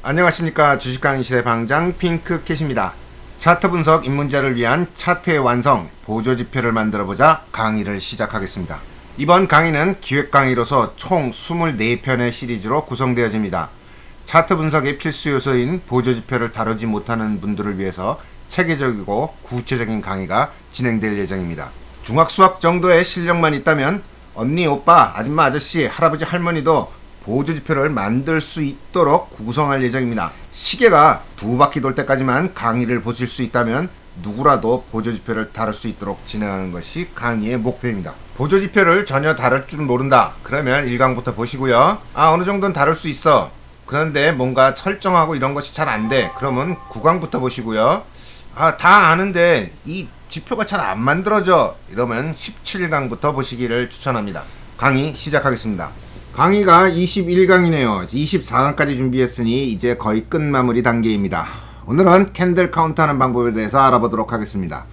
안녕하십니까. 주식하는 시대 방장 핑크캣입니다. 차트 분석 입문자를 위한 차트의 완성 보조지표를 만들어보자 강의를 시작하겠습니다. 이번 강의는 기획 강의로서 총 24편의 시리즈로 구성되어집니다. 차트 분석의 필수 요소인 보조지표를 다루지 못하는 분들을 위해서 체계적이고 구체적인 강의가 진행될 예정입니다. 중학수학 정도의 실력만 있다면 언니, 오빠, 아줌마, 아저씨, 할아버지, 할머니도 보조지표를 만들 수 있도록 구성할 예정입니다. 시계가 2바퀴 돌 때까지만 강의를 보실 수 있다면 누구라도 보조지표를 다룰 수 있도록 진행하는 것이 강의의 목표입니다. 보조지표를 전혀 다룰 줄 모른다. 그러면 1강부터 보시고요. 어느 정도는 다룰 수 있어. 그런데 뭔가 설정하고 이런 것이 잘 안 돼. 그러면 9강부터 보시고요. 다 아는데 이 지표가 잘 안 만들어져. 이러면 17강부터 보시기를 추천합니다. 강의 시작하겠습니다. 강의가 21강이네요. 24강까지 준비했으니 이제 거의 끝마무리 단계입니다. 오늘은 캔들 카운트하는 방법에 대해서 알아보도록 하겠습니다.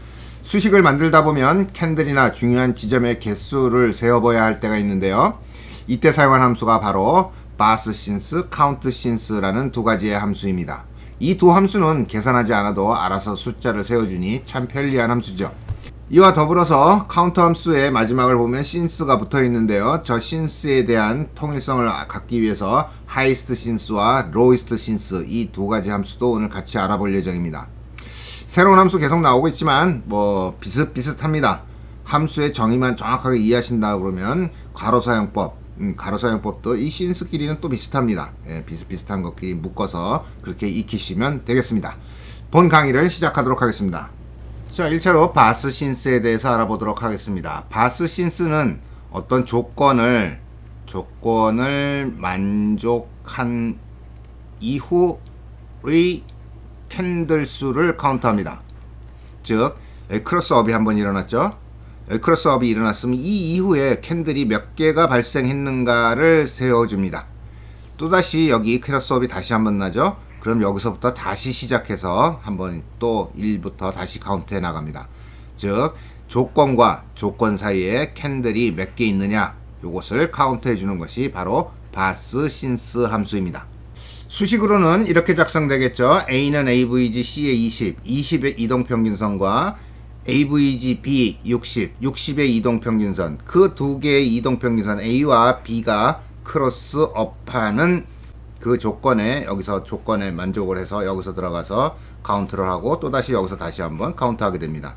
수식을 만들다 보면 캔들이나 중요한 지점의 개수를 세어봐야 할 때가 있는데요. 이때 사용한 함수가 바로 바스신스, 카운트신스라는 두 가지의 함수입니다. 이 두 함수는 계산하지 않아도 알아서 숫자를 세워주니 참 편리한 함수죠. 이와 더불어서 카운터 함수의 마지막을 보면 신스가 붙어 있는데요. 저 신스에 대한 통일성을 갖기 위해서 하이스트 신스와 로이스트 신스 이 두 가지 함수도 오늘 같이 알아볼 예정입니다. 새로운 함수 계속 나오고 있지만 비슷비슷합니다. 함수의 정의만 정확하게 이해하신다 그러면 괄호사용법, 괄호사용법도 이 신스끼리는 또 비슷합니다. 비슷비슷한 것끼리 묶어서 그렇게 익히시면 되겠습니다. 본 강의를 시작하도록 하겠습니다. 자, 1차로 바스신스에 대해서 알아보도록 하겠습니다. 바스신스는 어떤 조건을 만족한 이후의 캔들 수를 카운트합니다. 즉, 크로스업이 한번 일어났죠. 크로스업이 일어났으면 이 이후에 캔들이 몇 개가 발생했는가를 세워줍니다. 또다시 여기 크로스업이 다시 한번 나죠. 그럼 여기서부터 다시 시작해서 한번 또 1부터 다시 카운트해 나갑니다. 즉 조건과 조건 사이에 캔들이 몇 개 있느냐 요것을 카운트해 주는 것이 바로 바스신스 함수입니다. 수식으로는 이렇게 작성되겠죠. A는 AVG C의 20의 이동평균선과 AVG B 60의 이동평균선 그 두 개의 이동평균선 A와 B가 크로스업하는 그 조건에 여기서 조건에 만족을 해서 여기서 들어가서 카운트를 하고 또다시 여기서 다시 한번 카운트하게 됩니다.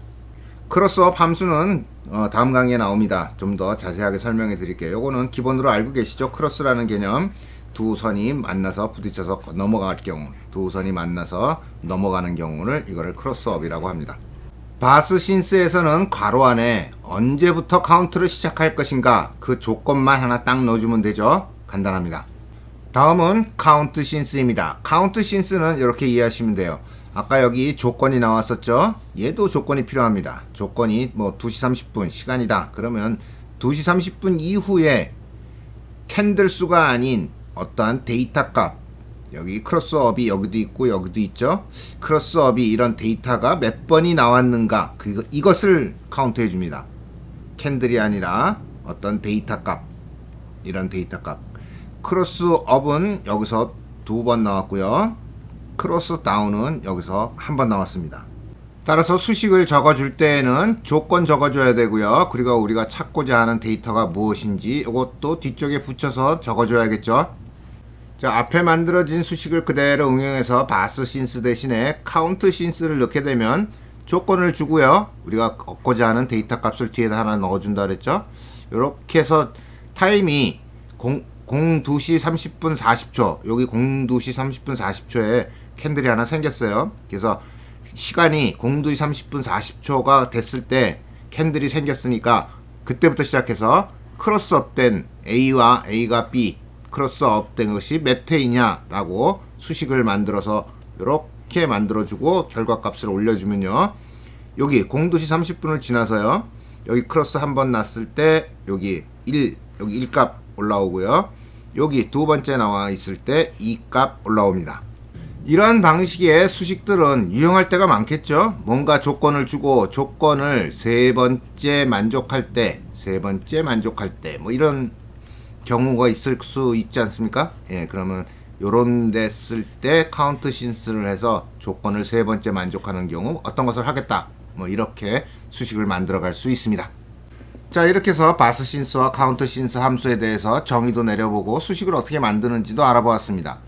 크로스업 함수는 다음 강의에 나옵니다. 좀 더 자세하게 설명해 드릴게요. 요거는 기본으로 알고 계시죠? 크로스라는 개념 두 선이 만나서 부딪혀서 넘어갈 경우 두 선이 만나서 넘어가는 경우를 이거를 크로스업이라고 합니다. 바스신스에서는 괄호 안에 언제부터 카운트를 시작할 것인가 그 조건만 하나 딱 넣어주면 되죠. 간단합니다. 다음은 카운트신스입니다. 카운트신스는 이렇게 이해하시면 돼요. 아까 여기 조건이 나왔었죠. 얘도 조건이 필요합니다. 조건이 2시 30분 시간이다. 그러면 2시 30분 이후에 캔들 수가 아닌 어떠한 데이터 값 여기 크로스업이 여기도 있고 여기도 있죠. 크로스업이 이런 데이터가 몇 번이 나왔는가 이것을 카운트해 줍니다. 캔들이 아니라 어떤 데이터 값 이런 데이터 값 크로스업은 여기서 2번 나왔고요. 크로스다운은 여기서 1번 나왔습니다. 따라서 수식을 적어줄 때에는 조건 적어줘야 되고요. 그리고 우리가 찾고자 하는 데이터가 무엇인지 이것도 뒤쪽에 붙여서 적어줘야겠죠. 자, 앞에 만들어진 수식을 그대로 응용해서 바스신스 대신에 카운트신스를 넣게 되면 조건을 주고요. 우리가 얻고자 하는 데이터 값을 뒤에다 하나 넣어준다 그랬죠. 이렇게 해서 타임이 02시 30분 40초 여기 02시 30분 40초에 캔들이 하나 생겼어요. 그래서 시간이 02시 30분 40초가 됐을 때 캔들이 생겼으니까 그때부터 시작해서 크로스업된 A와 A가 B 크로스업된 것이 몇 회이냐 라고 수식을 만들어서 이렇게 만들어주고 결과값을 올려주면요. 여기 02시 30분을 지나서요. 여기 크로스 한번 났을 때 여기 1값 올라오고요. 여기 두 번째 나와 있을 때 2값 올라옵니다. 이러한 방식의 수식들은 유용할 때가 많겠죠. 뭔가 조건을 주고 조건을 세 번째 만족할 때 뭐 이런 경우가 있을 수 있지 않습니까? 그러면 요런 데 쓸 때 카운트 신스를 해서 조건을 세 번째 만족하는 경우 어떤 것을 하겠다, 뭐 이렇게 수식을 만들어 갈 수 있습니다. 자, 이렇게 해서 바스 신스와 카운트 신스 함수에 대해서 정의도 내려보고 수식을 어떻게 만드는지도 알아보았습니다.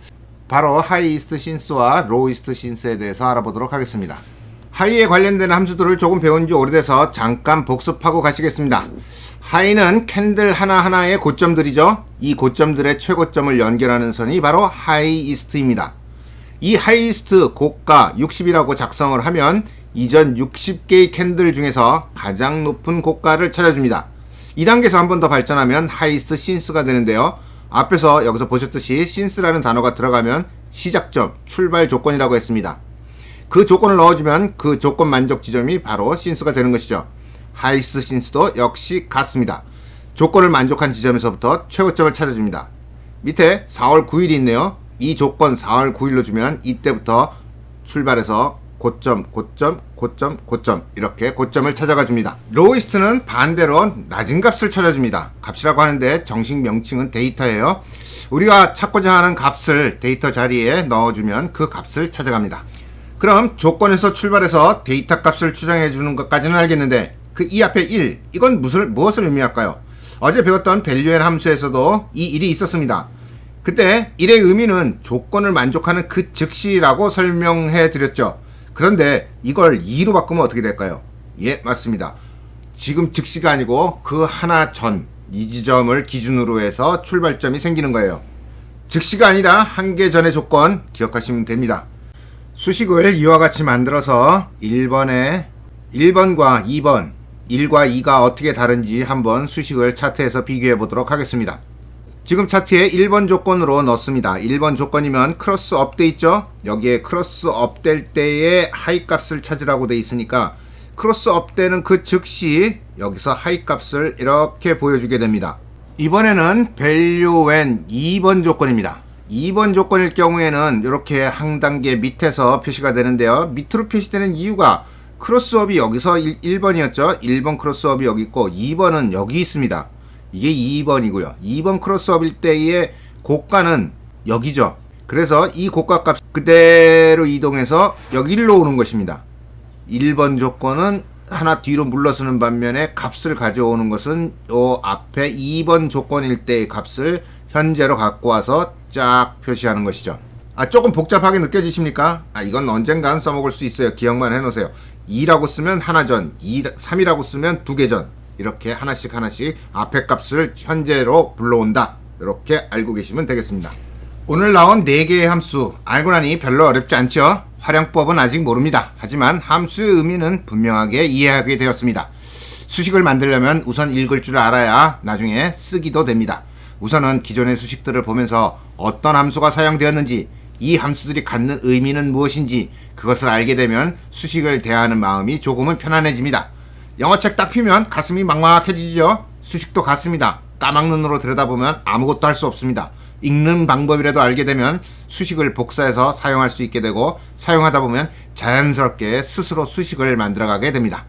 바로 하이이스트 신스와 로이스트 신스에 대해서 알아보도록 하겠습니다. 하이에 관련된 함수들을 조금 배운 지 오래돼서 잠깐 복습하고 가시겠습니다. 하이는 캔들 하나하나의 고점들이죠. 이 고점들의 최고점을 연결하는 선이 바로 하이이스트입니다. 이 하이이스트 고가 60이라고 작성을 하면 이전 60개의 캔들 중에서 가장 높은 고가를 찾아줍니다. 이 단계에서 한 번 더 발전하면 하이이스트 신스가 되는데요. 앞에서 여기서 보셨듯이 신스라는 단어가 들어가면 시작점, 출발 조건이라고 했습니다. 그 조건을 넣어주면 그 조건 만족 지점이 바로 신스가 되는 것이죠. 하이이스트 신스도 역시 같습니다. 조건을 만족한 지점에서부터 최고점을 찾아줍니다. 밑에 4월 9일이 있네요. 이 조건 4월 9일로 주면 이때부터 출발해서 고점, 고점, 고점, 고점, 이렇게 고점을 찾아가 줍니다. 로이스트는 반대로 낮은 값을 찾아줍니다. 값이라고 하는데 정식 명칭은 데이터예요. 우리가 찾고자 하는 값을 데이터 자리에 넣어주면 그 값을 찾아갑니다. 그럼 조건에서 출발해서 데이터 값을 추정해 주는 것까지는 알겠는데 그 이 앞에 1, 이건 무엇을 의미할까요? 어제 배웠던 밸류앤 함수에서도 이 1이 있었습니다. 그때 1의 의미는 조건을 만족하는 그 즉시라고 설명해 드렸죠. 그런데 이걸 2로 바꾸면 어떻게 될까요? 예, 맞습니다. 지금 즉시가 아니고 그 하나 전, 이 지점을 기준으로 해서 출발점이 생기는 거예요. 즉시가 아니라 한 개 전의 조건 기억하시면 됩니다. 수식을 이와 같이 만들어서 1번과 2번, 1과 2가 어떻게 다른지 한번 수식을 차트에서 비교해 보도록 하겠습니다. 지금 차트에 1번 조건으로 넣습니다. 1번 조건이면 크로스업 돼 있죠? 여기에 크로스업 될 때의 하이 값을 찾으라고 돼 있으니까 크로스업 되는 그 즉시 여기서 하이 값을 이렇게 보여주게 됩니다. 이번에는 밸류앤 2번 조건입니다. 2번 조건일 경우에는 이렇게 한 단계 밑에서 표시가 되는데요. 밑으로 표시되는 이유가 크로스업이 여기서 1번이었죠. 1번 크로스업이 여기 있고 2번은 여기 있습니다. 이게 2번이고요. 2번 크로스업일 때의 고가는 여기죠. 그래서 이 고가 값 그대로 이동해서 여기 1로 오는 것입니다. 1번 조건은 하나 뒤로 물러서는 반면에 값을 가져오는 것은 요 앞에 2번 조건일 때의 값을 현재로 갖고 와서 쫙 표시하는 것이죠. 조금 복잡하게 느껴지십니까? 이건 언젠간 써먹을 수 있어요. 기억만 해놓으세요. 2라고 쓰면 하나 전, 3이라고 쓰면 두 개 전, 이렇게 하나씩 앞에 값을 현재로 불러온다. 이렇게 알고 계시면 되겠습니다. 오늘 나온 4개의 함수 알고 나니 별로 어렵지 않죠? 활용법은 아직 모릅니다. 하지만 함수의 의미는 분명하게 이해하게 되었습니다. 수식을 만들려면 우선 읽을 줄 알아야 나중에 쓰기도 됩니다. 우선은 기존의 수식들을 보면서 어떤 함수가 사용되었는지, 이 함수들이 갖는 의미는 무엇인지 그것을 알게 되면 수식을 대하는 마음이 조금은 편안해집니다. 영어책 딱 펴면 가슴이 막막해지죠. 수식도 같습니다. 까막눈으로 들여다보면 아무것도 할 수 없습니다. 읽는 방법이라도 알게 되면 수식을 복사해서 사용할 수 있게 되고, 사용하다 보면 자연스럽게 스스로 수식을 만들어가게 됩니다.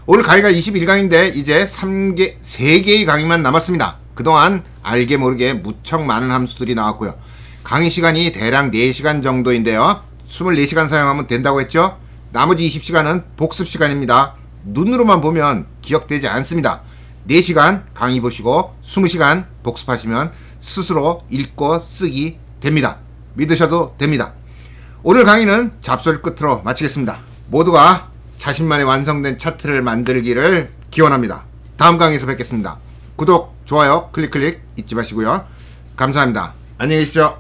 오늘 강의가 21강인데 이제 3개의 강의만 남았습니다. 그동안 알게 모르게 무척 많은 함수들이 나왔고요. 강의 시간이 대략 4시간 정도인데요. 24시간 사용하면 된다고 했죠? 나머지 20시간은 복습 시간입니다. 눈으로만 보면 기억되지 않습니다. 4시간 강의 보시고 20시간 복습하시면 스스로 읽고 쓰기 됩니다. 믿으셔도 됩니다. 오늘 강의는 잡설 끝으로 마치겠습니다. 모두가 자신만의 완성된 차트를 만들기를 기원합니다. 다음 강의에서 뵙겠습니다. 구독, 좋아요, 클릭 잊지 마시고요. 감사합니다. 안녕히 계십시오.